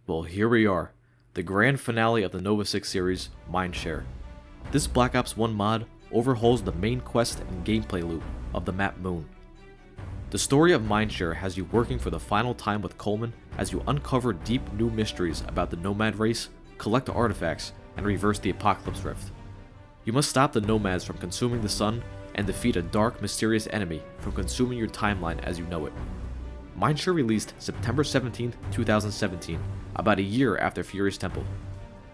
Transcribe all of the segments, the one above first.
Well, here we are, the grand finale of the Nova 6 series, Mindshare. This Black Ops 1 mod overhauls the main quest and gameplay loop of the map Moon. The story of Mindshare has you working for the final time with Cullman as you uncover deep new mysteries about the Nomad race, collect artifacts, and reverse the Apocalypse Rift. You must stop the Nomads from consuming the sun and defeat a dark, mysterious enemy from consuming your timeline as you know it. Mindshare released September 17, 2017, about a year after Furious Temple.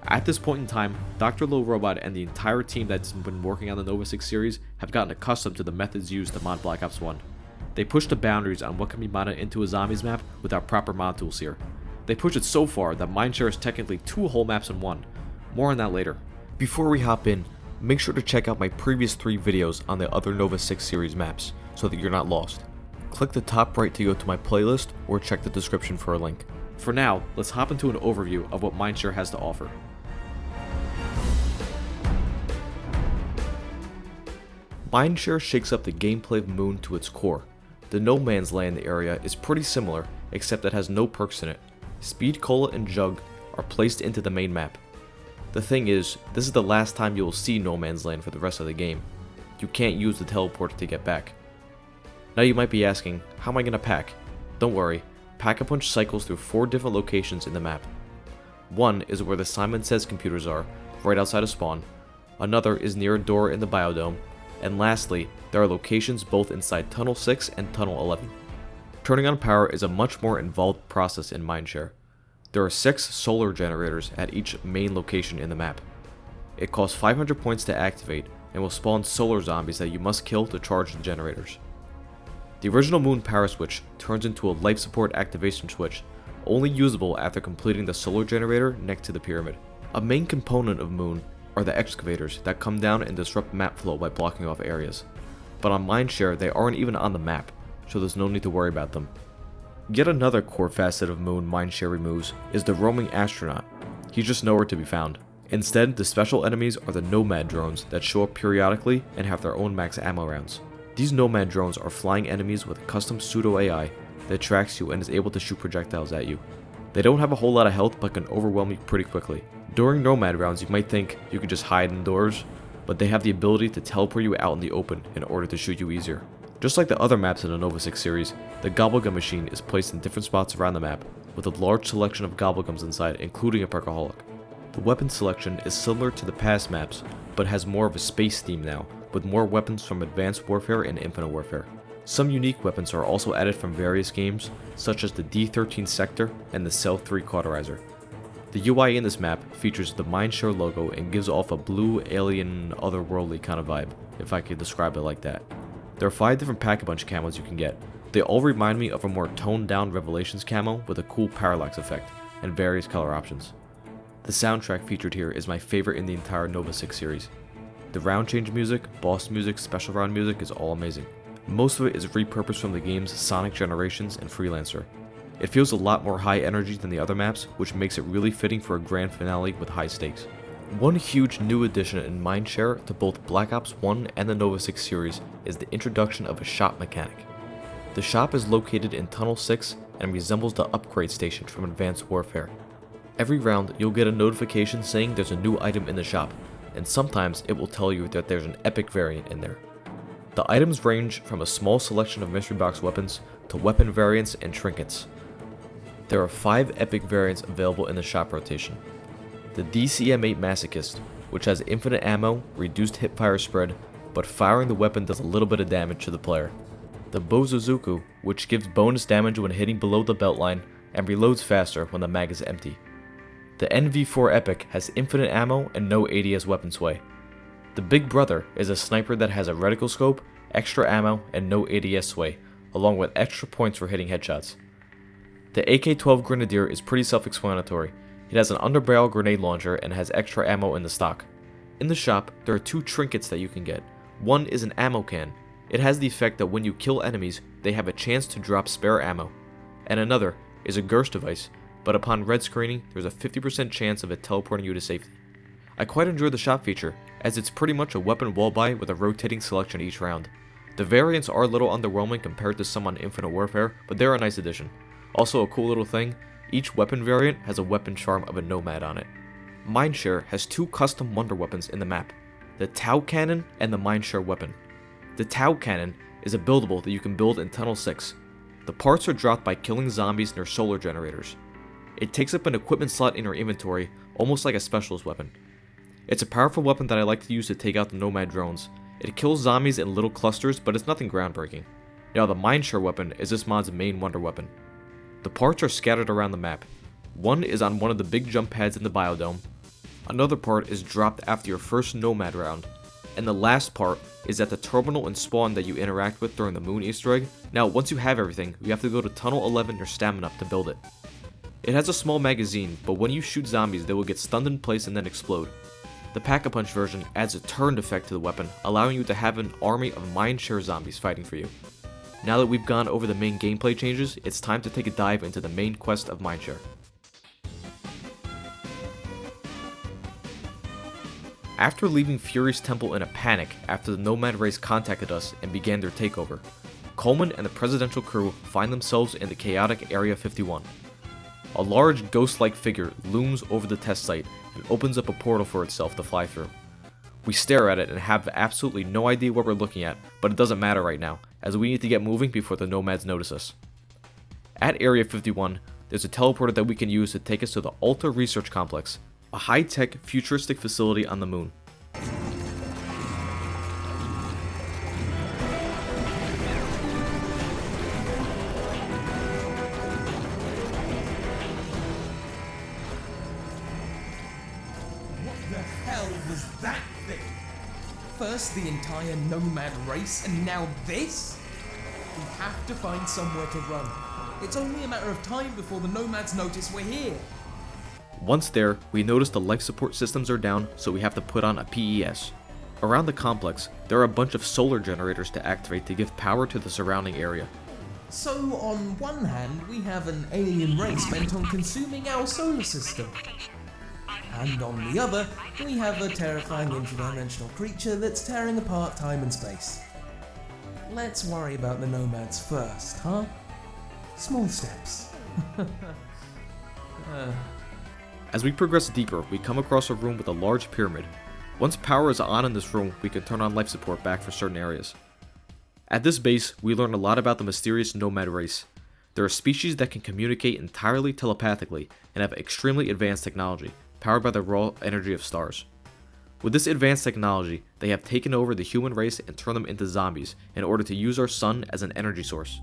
At this point in time, DR LIL Robot and the entire team that's been working on the Nova 6 series have gotten accustomed to the methods used to mod Black Ops 1. They pushed the boundaries on what can be modded into a zombies map with our proper mod tools here. They pushed it so far that Mindshare is technically 2 whole maps in one. More on that later. Before we hop in, make sure to check out my previous 3 videos on the other Nova 6 series maps so that you're not lost. Click the top right to go to my playlist or check the description for a link. For now, let's hop into an overview of what Mindshare has to offer. Mindshare shakes up the gameplay of Moon to its core. The No Man's Land area is pretty similar, except it has no perks in it. Speed, Cola, and Jug are placed into the main map. The thing is, this is the last time you will see No Man's Land for the rest of the game. You can't use the teleporter to get back. Now you might be asking, how am I going to pack? Don't worry, Pack-a-Punch cycles through 4 different locations in the map. One is where the Simon Says computers are, right outside of spawn. Another is near a door in the biodome. And lastly, there are locations both inside Tunnel 6 and Tunnel 11. Turning on power is a much more involved process in Mindshare. There are 6 solar generators at each main location in the map. It costs 500 points to activate and will spawn solar zombies that you must kill to charge the generators. The original Moon power switch turns into a life support activation switch, only usable after completing the solar generator next to the pyramid. A main component of Moon are the excavators that come down and disrupt map flow by blocking off areas. But on Mindshare they aren't even on the map, so there's no need to worry about them. Yet another core facet of Moon Mindshare removes is the roaming astronaut. He's just nowhere to be found. Instead, the special enemies are the Nomad drones that show up periodically and have their own max ammo rounds. These Nomad drones are flying enemies with a custom pseudo AI that tracks you and is able to shoot projectiles at you. They don't have a whole lot of health but can overwhelm you pretty quickly. During Nomad rounds you might think you could just hide indoors, but they have the ability to teleport you out in the open in order to shoot you easier. Just like the other maps in the Nova 6 series, the Gobblegum machine is placed in different spots around the map, with a large selection of Gobblegums inside, including a Perkaholic. The weapon selection is similar to the past maps, but has more of a space theme now, with more weapons from Advanced Warfare and Infinite Warfare. Some unique weapons are also added from various games, such as the D13 Sector and the Cell 3 Cauterizer. The UI in this map features the Mindshare logo and gives off a blue, alien, otherworldly kind of vibe, if I could describe it like that. There are 5 different Pack-a-Punch camos you can get. They all remind me of a more toned down Revelations camo with a cool parallax effect, and various color options. The soundtrack featured here is my favorite in the entire Nova 6 series. The round change music, boss music, special round music is all amazing. Most of it is repurposed from the games Sonic Generations and Freelancer. It feels a lot more high energy than the other maps, which makes it really fitting for a grand finale with high stakes. One huge new addition in Mindshare to both Black Ops 1 and the Nova 6 series is the introduction of a shop mechanic. The shop is located in Tunnel 6 and resembles the upgrade station from Advanced Warfare. Every round you'll get a notification saying there's a new item in the shop, and sometimes it will tell you that there's an epic variant in there. The items range from a small selection of mystery box weapons to weapon variants and trinkets. There are 5 epic variants available in the shop rotation. The DCM-8 Masochist, which has infinite ammo, reduced hipfire spread, but firing the weapon does a little bit of damage to the player. The Bozozuku, which gives bonus damage when hitting below the belt line and reloads faster when the mag is empty. The NV4 Epic has infinite ammo and no ADS weapon sway. The Big Brother is a sniper that has a reticle scope, extra ammo, and no ADS sway, along with extra points for hitting headshots. The AK-12 Grenadier is pretty self-explanatory. It has an underbarrel grenade launcher and has extra ammo in the stock. In the shop, there are 2 trinkets that you can get. One is an ammo can. It has the effect that when you kill enemies, they have a chance to drop spare ammo. And another is a Gersh device, but upon red screening, there's a 50% chance of it teleporting you to safety. I quite enjoy the shop feature, as it's pretty much a weapon wall buy with a rotating selection each round. The variants are a little underwhelming compared to some on Infinite Warfare, but they're a nice addition. Also a cool little thing, Each weapon variant has a weapon charm of a Nomad on it. Mindshare has 2 custom wonder weapons in the map, the Tau Cannon and the Mindshare weapon. The Tau Cannon is a buildable that you can build in Tunnel 6. The parts are dropped by killing zombies near solar generators. It takes up an equipment slot in your inventory, almost like a specialist weapon. It's a powerful weapon that I like to use to take out the Nomad drones. It kills zombies in little clusters, but it's nothing groundbreaking. Now the Mindshare weapon is this mod's main wonder weapon. The parts are scattered around the map. One is on one of the big jump pads in the biodome, another part is dropped after your first Nomad round, and the last part is at the terminal and spawn that you interact with during the moon Easter egg. Now once you have everything, you have to go to Tunnel 11 or Stamina up to build it. It has a small magazine, but when you shoot zombies they will get stunned in place and then explode. The Pack-a-Punch version adds a turned effect to the weapon, allowing you to have an army of Mindshare zombies fighting for you. Now that we've gone over the main gameplay changes, it's time to take a dive into the main quest of Mindshare. After leaving Fury's temple in a panic after the Nomad race contacted us and began their takeover, Cullman and the presidential crew find themselves in the chaotic Area 51. A large ghost-like figure looms over the test site and opens up a portal for itself to fly through. We stare at it and have absolutely no idea what we're looking at, but it doesn't matter right now, as we need to get moving before the Nomads notice us. At Area 51, there's a teleporter that we can use to take us to the Alta Research Complex, a high-tech, futuristic facility on the moon. What the hell was that thing? First the entire Nomad race, and now this? We have to find somewhere to run. It's only a matter of time before the Nomads notice we're here. Once there, we notice the life support systems are down, so we have to put on a PES. Around the complex, there are a bunch of solar generators to activate to give power to the surrounding area. So on one hand, we have an alien race bent on consuming our solar system. And on the other, we have a terrifying interdimensional creature that's tearing apart time and space. Let's worry about the Nomads first, huh? Small steps. As we progress deeper, we come across a room with a large pyramid. Once power is on in this room, we can turn on life support back for certain areas. At this base, we learn a lot about the mysterious Nomad race. They're a species that can communicate entirely telepathically and have extremely advanced technology, powered by the raw energy of stars. With this advanced technology, they have taken over the human race and turned them into zombies in order to use our sun as an energy source.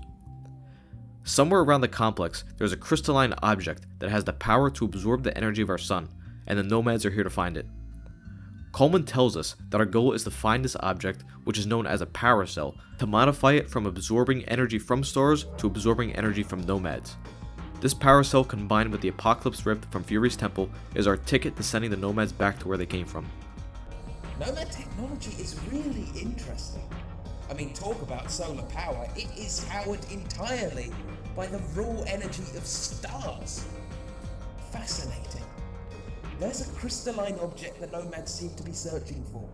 Somewhere around the complex, there's a crystalline object that has the power to absorb the energy of our sun, and the Nomads are here to find it. Cullman tells us that our goal is to find this object, which is known as a power cell, to modify it from absorbing energy from stars to absorbing energy from Nomads. This power cell combined with the Apocalypse Rift from Fury's temple is our ticket to sending the Nomads back to where they came from. Nomad technology is really interesting. I mean, talk about solar power, it is powered entirely by the raw energy of stars. Fascinating. There's a crystalline object the Nomads seem to be searching for.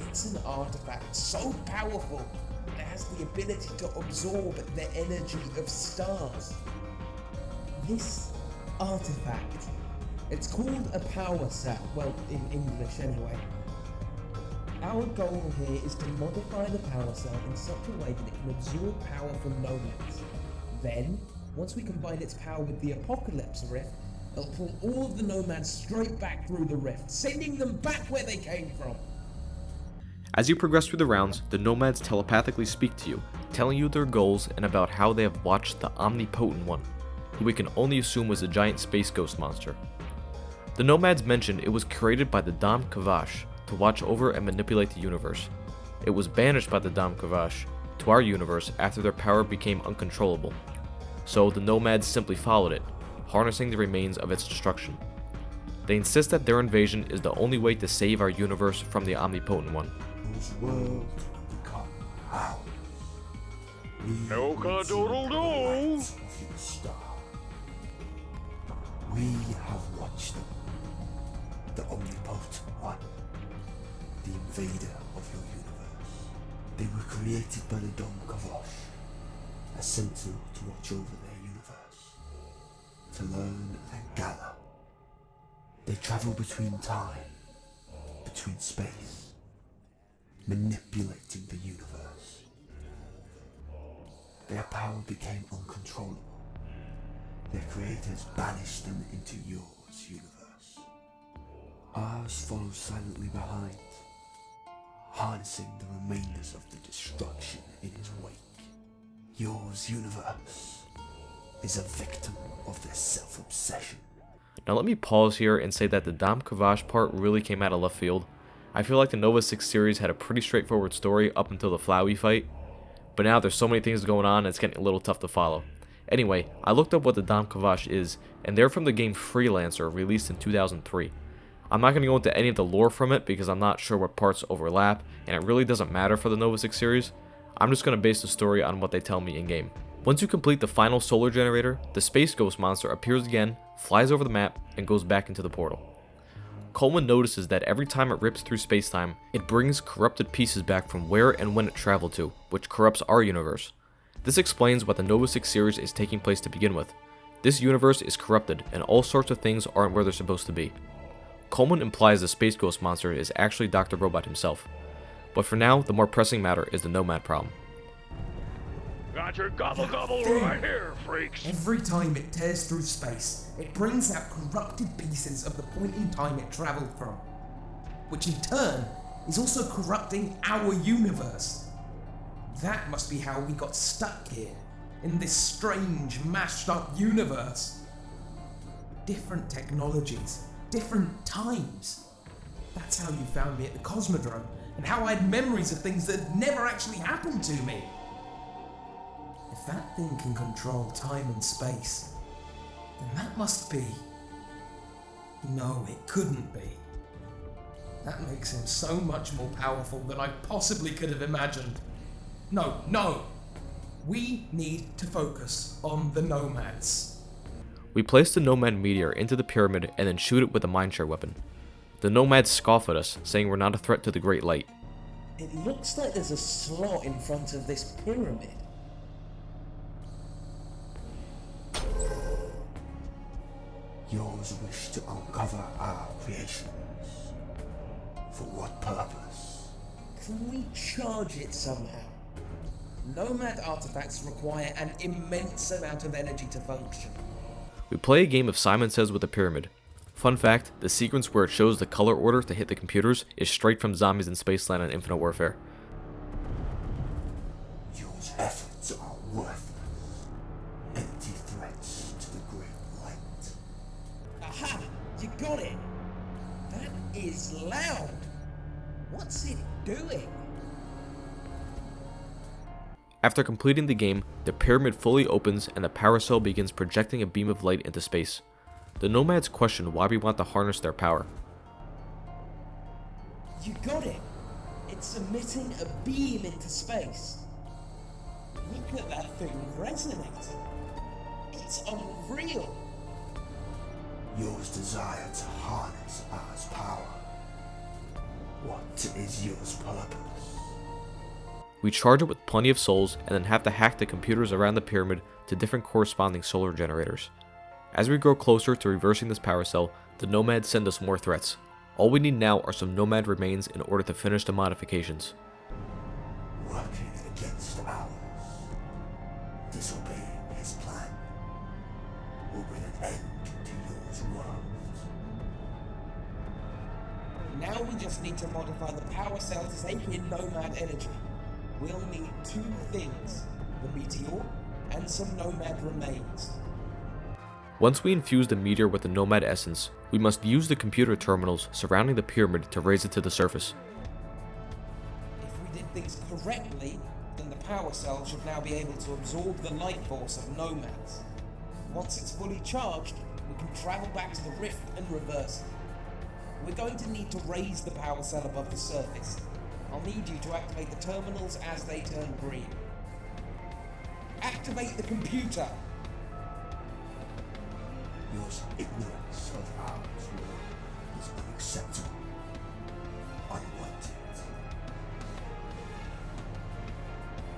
It's an artifact so powerful that it has the ability to absorb the energy of stars. This artifact, it's called a power cell, well, in English anyway. Our goal here is to modify the power cell in such a way that it can absorb power from Nomads. Then, once we combine its power with the Apocalypse Rift, it'll pull all of the Nomads straight back through the rift, sending them back where they came from. As you progress through the rounds, the Nomads telepathically speak to you, telling you their goals and about how they have watched the Omnipotent One, who we can only assume was a giant space ghost monster. The Nomads mentioned it was created by the Dam Kavash to watch over and manipulate the universe. It was banished by the Dam Kavash to our universe after their power became uncontrollable, so the Nomads simply followed it, harnessing the remains of its destruction. They insist that their invasion is the only way to save our universe from the Omnipotent One. This world become ours. No cock-a-doodle-doo. We have watched them. The Omnipotent One. The invader of your universe. They were created by the Dom Kavosh, a sentinel to watch over their universe. to learn and gather. They travel between time, between space, manipulating the universe. Their power became uncontrollable. Their creators banished them into yours universe. Ours follows silently behind, harnessing the remainders of the destruction in its wake. Yours universe is a victim of their self-obsession. Now let me pause here and say that the Dom Kavash part really came out of left field. I feel like the Nova 6 series had a pretty straightforward story up until the Flowey fight, but now there's so many things going on it's getting a little tough to follow. Anyway, I looked up what the Dom Kavash is, and they're from the game Freelancer, released in 2003. I'm not going to go into any of the lore from it because I'm not sure what parts overlap, and it really doesn't matter for the Nova 6 series. I'm just going to base the story on what they tell me in game. Once you complete the final solar generator, the Space Ghost monster appears again, flies over the map, and goes back into the portal. Cullman notices that every time it rips through space-time, it brings corrupted pieces back from where and when it traveled to, which corrupts our universe. This explains why the Nova 6 series is taking place to begin with. This universe is corrupted, and all sorts of things aren't where they're supposed to be. Cullman implies the Space Ghost monster is actually Dr. Robot himself. But for now, the more pressing matter is the Nomad problem. Got your gobble right here, freaks. Every time it tears through space, it brings out corrupted pieces of the point in time it travelled from, which in turn is also corrupting our universe. That must be how we got stuck here, in this strange, mashed up universe. Different technologies, different times. That's how you found me at the Cosmodrome, and how I had memories of things that had never actually happened to me. If that thing can control time and space, then that must be... No, it couldn't be. That makes him so much more powerful than I possibly could have imagined. No! We need to focus on the Nomads. We place the Nomad meteor into the pyramid and then shoot it with a Mindshare weapon. The Nomads scoff at us, saying we're not a threat to the Great Light. It looks like there's a slot in front of this pyramid. Yours wish to uncover our creations. For what purpose? Can we charge it somehow? Nomad artifacts require an immense amount of energy to function. We play a game of Simon Says with the pyramid. Fun fact, the sequence where it shows the color order to hit the computers is straight from Zombies in Spaceland and Infinite Warfare. Yours efforts are worthless. Empty threats to the Great Light. Aha! You got it! That is loud! What's it doing? After completing the game, the pyramid fully opens and the power cell begins projecting a beam of light into space. The Nomads question why we want to harness their power. You got it! It's emitting a beam into space. Look at that thing resonate. It's unreal. Yours desire to harness ours power. What is yours purpose? We charge it with plenty of souls and then have to hack the computers around the pyramid to different corresponding solar generators. As we grow closer to reversing this power cell, the Nomads send us more threats. All we need now are some Nomad remains in order to finish the modifications. Working against ours, disobeying his plan, will bring an end to yours world. Now we just need to modify the power cell to take in Nomad energy. We'll need two things, the meteor and some Nomad remains. Once we infuse the meteor with the Nomad essence, we must use the computer terminals surrounding the pyramid to raise it to the surface. If we did things correctly, then the power cell should now be able to absorb the light force of Nomads. Once it's fully charged, we can travel back to the rift and reverse it. We're going to need to raise the power cell above the surface. I'll need you to activate the terminals as they turn green. Activate the computer! Yours ignorance of ours world is unacceptable. Unwanted.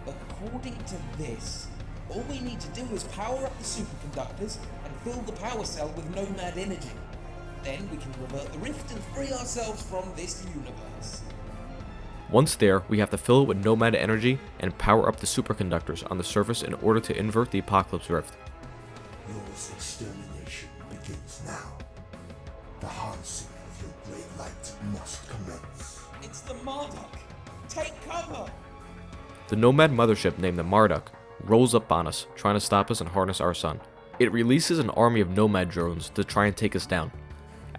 According to this, all we need to do is power up the superconductors and fill the power cell with Nomad energy. Then we can revert the rift and free ourselves from this universe. Once there, we have to fill it with Nomad energy and power up the superconductors on the surface in order to invert the Apocalypse Rift. Yours extermination begins now. The harnessing of your great light must commence. It's the Marduk! Take cover! The Nomad mothership named the Marduk rolls up on us, trying to stop us and harness our sun. It releases an army of Nomad drones to try and take us down.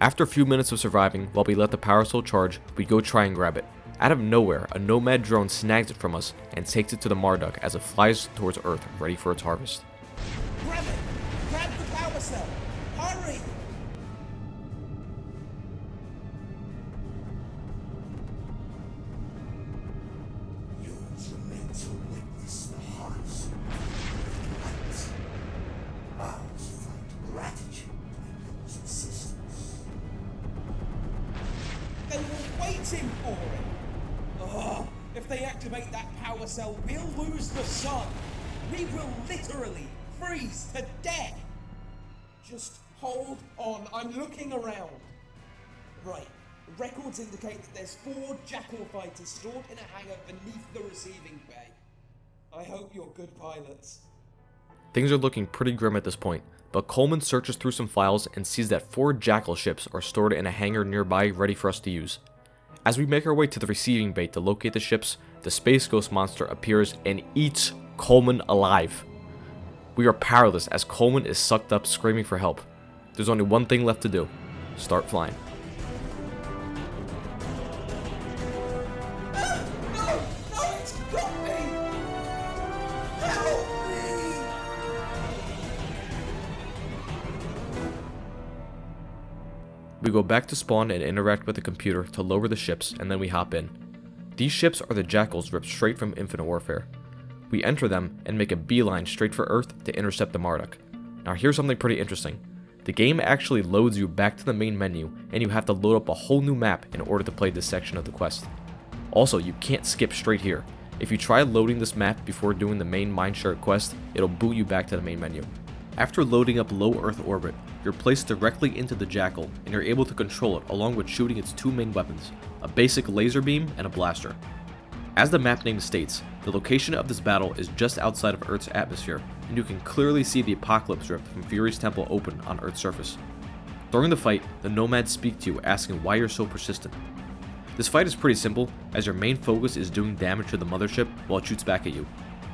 After a few minutes of surviving, while we let the power cell charge, we go try and grab it. Out of nowhere, a Nomad drone snags it from us and takes it to the Marduk as it flies towards Earth, ready for its harvest. Grab it! Grab the power cell! Hurry! Yours remain to witness the harnessing of your light. Ours find gratitude in yours assistance. They were waiting for it! Oh, if they activate that power cell, we'll lose the sun! We will literally freeze to death! Just hold on, I'm looking around. Right, records indicate that there's 4 Jackal fighters stored in a hangar beneath the receiving bay. I hope you're good pilots. Things are looking pretty grim at this point, but Cullman searches through some files and sees that 4 Jackal ships are stored in a hangar nearby ready for us to use. As we make our way to the receiving bay to locate the ships, the Space Ghost monster appears and eats Cullman alive. We are powerless as Cullman is sucked up screaming for help. There's only one thing left to do: start flying. No, it's got me! Help me! We go back to spawn and interact with the computer to lower the ships, and then we hop in. These ships are the Jackals ripped straight from Infinite Warfare. We enter them and make a beeline straight for Earth to intercept the Marduk. Now here's something pretty interesting. The game actually loads you back to the main menu, and you have to load up a whole new map in order to play this section of the quest. Also, you can't skip straight here. If you try loading this map before doing the main Mindshare quest, it'll boot you back to the main menu. After loading up low Earth orbit, you're placed directly into the Jackal, and you're able to control it along with shooting its 2 main weapons, a basic laser beam and a blaster. As the map name states, the location of this battle is just outside of Earth's atmosphere, and you can clearly see the Apocalypse Rift from Fury's temple open on Earth's surface. During the fight, the Nomads speak to you asking why you're so persistent. This fight is pretty simple, as your main focus is doing damage to the mothership while it shoots back at you.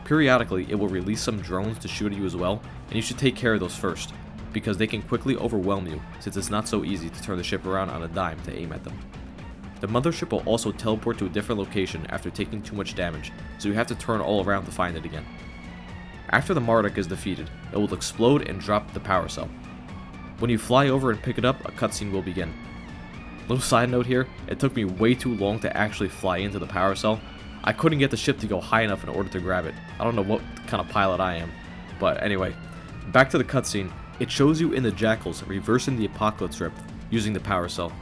Periodically, it will release some drones to shoot at you as well, and you should take care of those first, because they can quickly overwhelm you since it's not so easy to turn the ship around on a dime to aim at them. The mothership will also teleport to a different location after taking too much damage, so you have to turn all around to find it again. After the Marduk is defeated, it will explode and drop the power cell. When you fly over and pick it up, a cutscene will begin. Little side note here, it took me way too long to actually fly into the power cell. I couldn't get the ship to go high enough in order to grab it. I don't know what kind of pilot I am. But anyway, back to the cutscene. It shows you in the Jackals reversing the Apocalypse Rift using the power cell.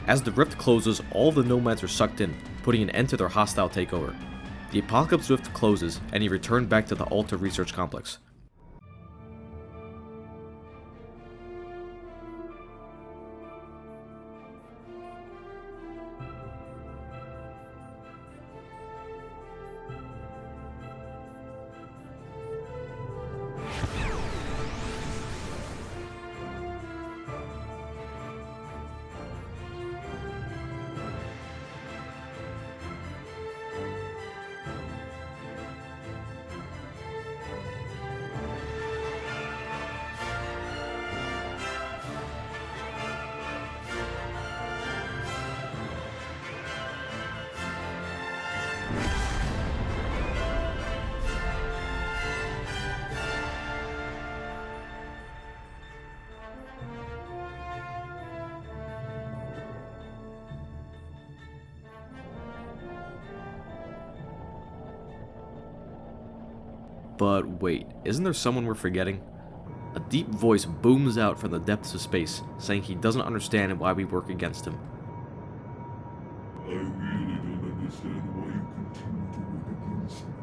As the rift closes, all the Nomads are sucked in, putting an end to their hostile takeover. The Apocalypse Rift closes, and you return back to the Alta Research Complex. But wait, isn't there someone we're forgetting? A deep voice booms out from the depths of space, saying he doesn't understand why we work against him. I really don't understand why you continue to work against me.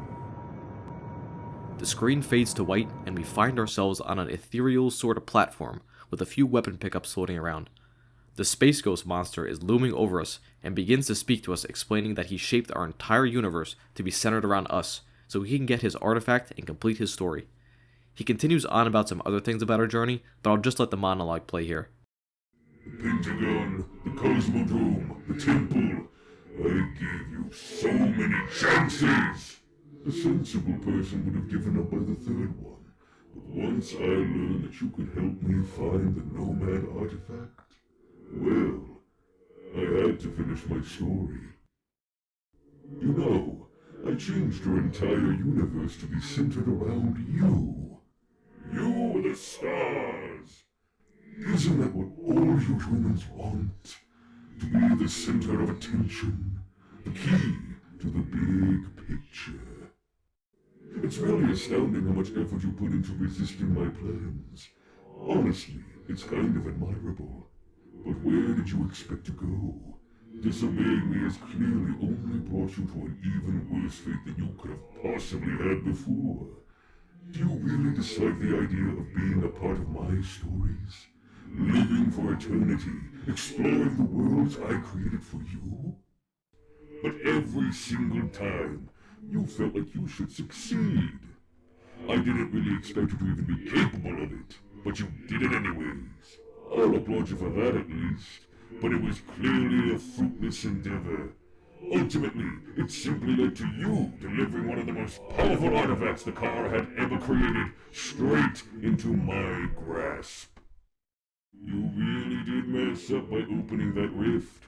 The screen fades to white and we find ourselves on an ethereal sort of platform with a few weapon pickups floating around. The Space Ghost monster is looming over us and begins to speak to us, explaining that he shaped our entire universe to be centered around us so he can get his artifact and complete his story. He continues on about some other things about our journey, but I'll just let the monologue play here. The Pentagon, the Cosmodrome, the Temple. I gave you so many chances! A sensible person would have given up by the third one. But once I learned that you could help me find the Nomad artifact, well, I had to finish my story. You know, I changed your entire universe to be centered around you. You, the stars! Isn't that what all you humans want? To be the center of attention, the key to the big picture. It's really astounding how much effort you put into resisting my plans. Honestly, it's kind of admirable. But where did you expect to go? Disobeying me has clearly only brought you to an even worse fate than you could have possibly had before. Do you really dislike the idea of being a part of my stories? Living for eternity, exploring the worlds I created for you? But every single time, you felt like you should succeed. I didn't really expect you to even be capable of it, but you did it anyways. I'll applaud you for that at least, but it was clearly a fruitless endeavor. Ultimately, it simply led to you delivering one of the most powerful artifacts the car had ever created straight into my grasp. You really did mess up by opening that rift,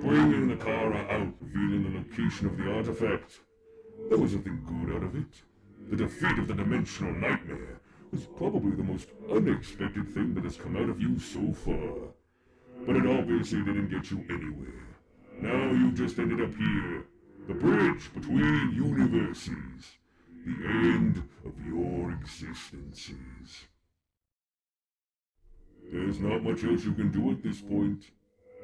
bringing the car out, revealing the location of the artifact. There was nothing good out of it. The defeat of the dimensional nightmare was probably the most unexpected thing that has come out of you so far. But it obviously didn't get you anywhere. Now you just ended up here, the bridge between universes, the end of your existences. There's not much else you can do at this point.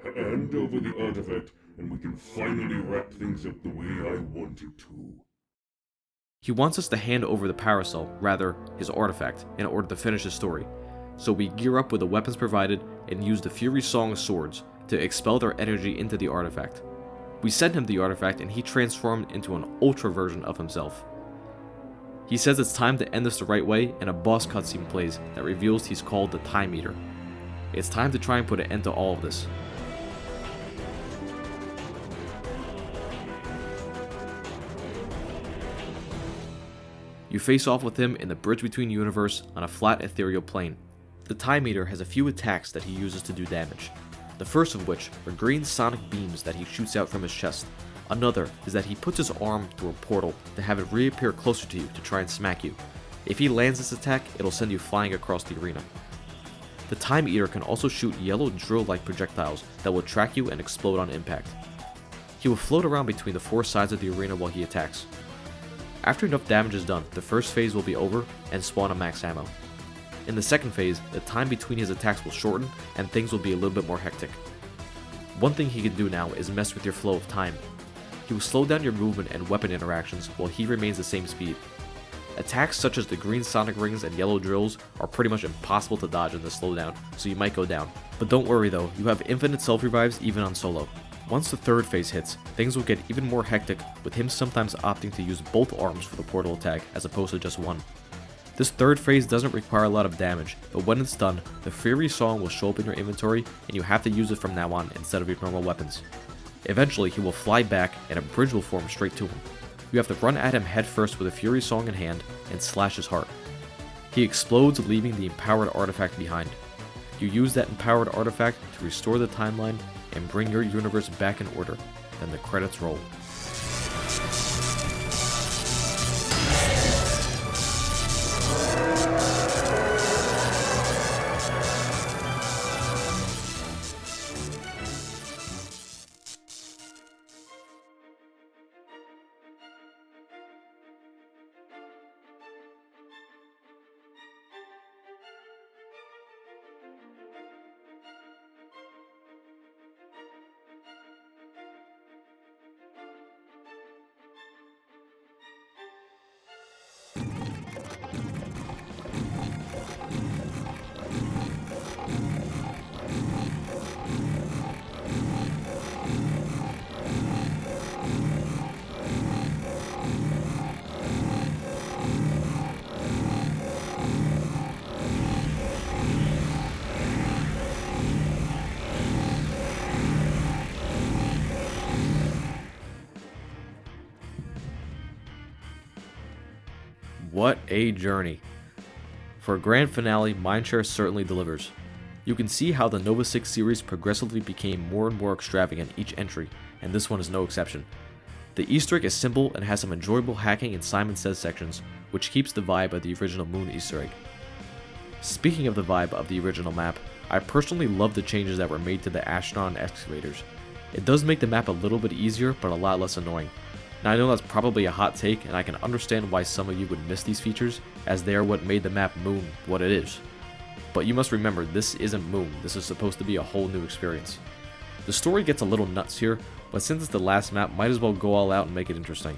Hand over the artifact, and we can finally wrap things up the way I want it to. He wants us to hand over the Paracel, rather, his artifact, in order to finish his story. So we gear up with the weapons provided and use the Fury Song swords to expel their energy into the artifact. We send him the artifact and he transformed into an ultra version of himself. He says it's time to end this the right way, and a boss cutscene plays that reveals he's called the Time Eater. It's time to try and put an end to all of this. You face off with him in the bridge between universe on a flat ethereal plane. The Time Eater has a few attacks that he uses to do damage. The first of which are green sonic beams that he shoots out from his chest. Another is that he puts his arm through a portal to have it reappear closer to you to try and smack you. If he lands this attack, it'll send you flying across the arena. The Time Eater can also shoot yellow drill-like projectiles that will track you and explode on impact. He will float around between the four sides of the arena while he attacks. After enough damage is done, the first phase will be over and spawn a max ammo. In the second phase, the time between his attacks will shorten and things will be a little bit more hectic. One thing he can do now is mess with your flow of time. He will slow down your movement and weapon interactions while he remains the same speed. Attacks such as the green sonic rings and yellow drills are pretty much impossible to dodge in the slowdown, so you might go down. But don't worry though, you have infinite self-revives even on solo. Once the third phase hits, things will get even more hectic, with him sometimes opting to use both arms for the portal attack as opposed to just one. This third phase doesn't require a lot of damage, but when it's done, the Fury Song will show up in your inventory and you have to use it from now on instead of your normal weapons. Eventually he will fly back and a bridge will form straight to him. You have to run at him headfirst with a Fury Song in hand and slash his heart. He explodes, leaving the empowered artifact behind. You use that empowered artifact to restore the timeline and bring your universe back in order. Then the credits roll. What a journey. For a grand finale, Mindshare certainly delivers. You can see how the Nova 6 series progressively became more and more extravagant each entry, and this one is no exception. The Easter egg is simple and has some enjoyable hacking and Simon Says sections, which keeps the vibe of the original Moon Easter egg. Speaking of the vibe of the original map, I personally love the changes that were made to the astronaut and excavators. It does make the map a little bit easier, but a lot less annoying. Now I know that's probably a hot take, and I can understand why some of you would miss these features, as they are what made the map Moon what it is. But you must remember, this isn't Moon, this is supposed to be a whole new experience. The story gets a little nuts here, but since it's the last map, might as well go all out and make it interesting.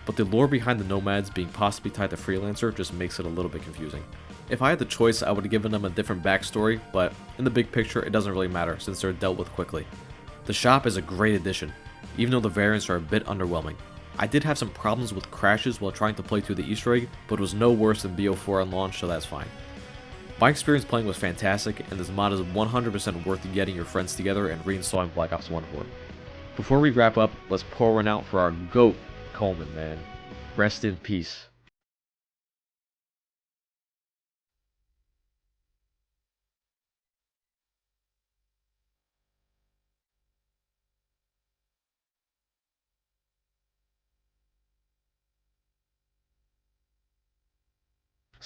But the lore behind the Nomads being possibly tied to Freelancer just makes it a little bit confusing. If I had the choice, I would have given them a different backstory, but in the big picture it doesn't really matter since they're dealt with quickly. The shop is a great addition, even though the variants are a bit underwhelming. I did have some problems with crashes while trying to play through the Easter egg, but it was no worse than BO4 on launch, so that's fine. My experience playing was fantastic, and this mod is 100% worth getting your friends together and reinstalling Black Ops 1 for. Before we wrap up, let's pour one out for our GOAT, Cullman, man. Rest in peace.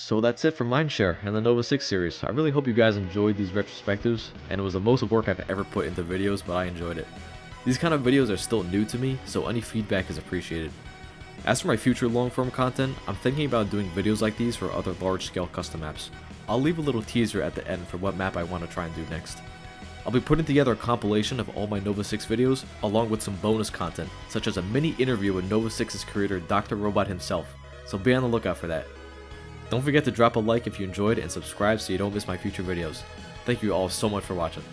So that's it for Mindshare and the Nova 6 series. I really hope you guys enjoyed these retrospectives, and it was the most work I've ever put into videos, but I enjoyed it. These kind of videos are still new to me, so any feedback is appreciated. As for my future long-form content, I'm thinking about doing videos like these for other large-scale custom maps. I'll leave a little teaser at the end for what map I want to try and do next. I'll be putting together a compilation of all my Nova 6 videos, along with some bonus content, such as a mini interview with Nova 6's creator Dr. Robot himself, so be on the lookout for that. Don't forget to drop a like if you enjoyed and subscribe so you don't miss my future videos. Thank you all so much for watching.